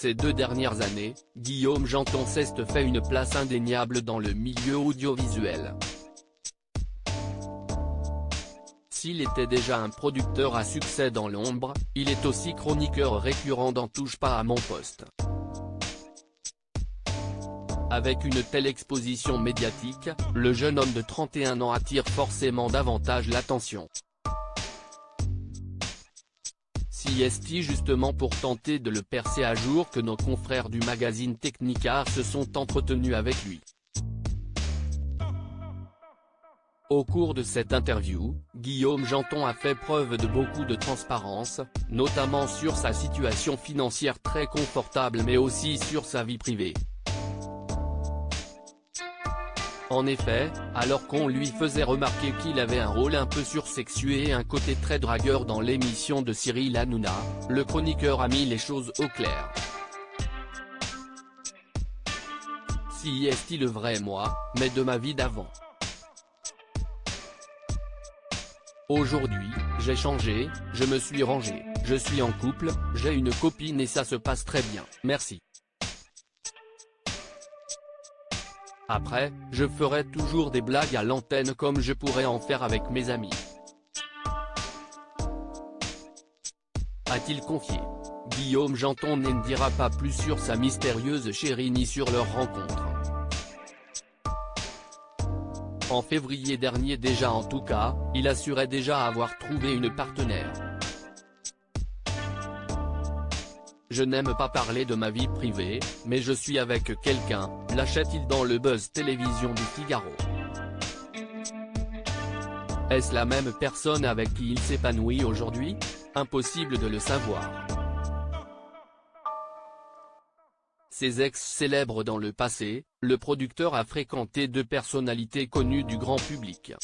Ces 2 dernières années, Guillaume Janton s'est fait une place indéniable dans le milieu audiovisuel. S'il était déjà un producteur à succès dans l'ombre, il est aussi chroniqueur récurrent dans Touche pas à mon poste. Avec une telle exposition médiatique, le jeune homme de 31 ans attire forcément davantage l'attention. Si est-il justement pour tenter de le percer à jour que nos confrères du magazine Technicart se sont entretenus avec lui. Au cours de cette interview, Guillaume Janton a fait preuve de beaucoup de transparence, notamment sur sa situation financière très confortable mais aussi sur sa vie privée. En effet, alors qu'on lui faisait remarquer qu'il avait un rôle un peu sursexué et un côté très dragueur dans l'émission de Cyril Hanouna, le chroniqueur a mis les choses au clair. Si est-il le vrai moi, mais de ma vie d'avant. Aujourd'hui, j'ai changé, je me suis rangé, je suis en couple, j'ai une copine et ça se passe très bien, merci. Après, je ferai toujours des blagues à l'antenne comme je pourrais en faire avec mes amis. A-t-il confié. Guillaume Janton ne dira pas plus sur sa mystérieuse chérie ni sur leur rencontre. En février dernier déjà en tout cas, il assurait déjà avoir trouvé une partenaire. Je n'aime pas parler de ma vie privée, mais je suis avec quelqu'un, lâchait-il dans le Buzz Télévision du Figaro. Est-ce la même personne avec qui il s'épanouit aujourd'hui? Impossible de le savoir. Ses ex célèbres dans le passé, le producteur a fréquenté 2 personnalités connues du grand public.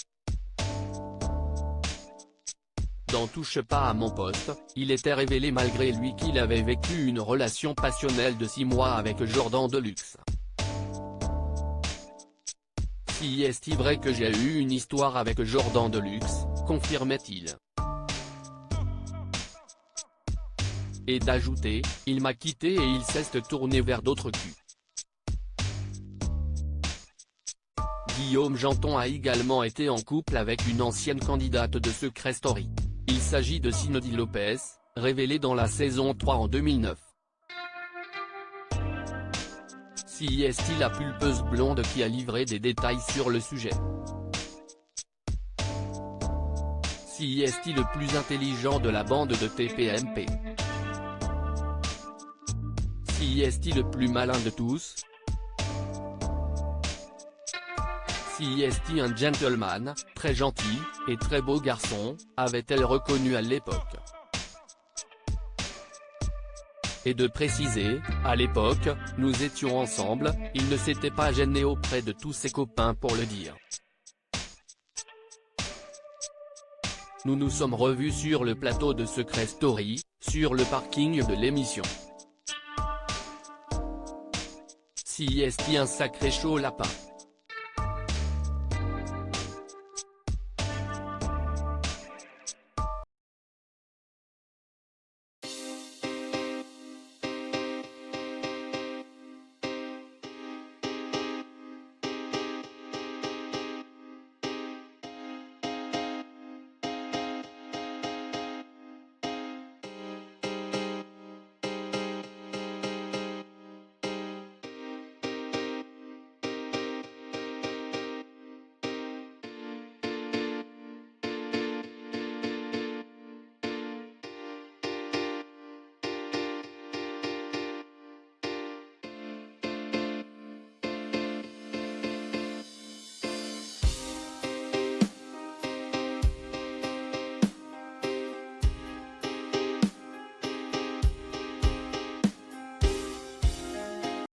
Dans Touche pas à mon poste, il était révélé malgré lui qu'il avait vécu une relation passionnelle de 6 mois avec Jordan Deluxe. Si est-il vrai que j'ai eu une histoire avec Jordan Deluxe, confirmait-il. Et d'ajouter, il m'a quitté et il s'est tourné vers d'autres culs. Guillaume Janton a également été en couple avec une ancienne candidate de Secret Story. Il s'agit de Cindy Lopez, révélée dans la saison 3 en 2009. Si est-il la pulpeuse blonde qui a livré des détails sur le sujet. Si est-il le plus intelligent de la bande de TPMP. Si est-il le plus malin de tous. Si est-il un gentleman, très gentil, et très beau garçon, avait-elle reconnu à l'époque. Et de préciser, à l'époque, nous étions ensemble, il ne s'était pas gêné auprès de tous ses copains pour le dire. Nous nous sommes revus sur le plateau de Secret Story, sur le parking de l'émission. Si est-il un sacré chaud lapin.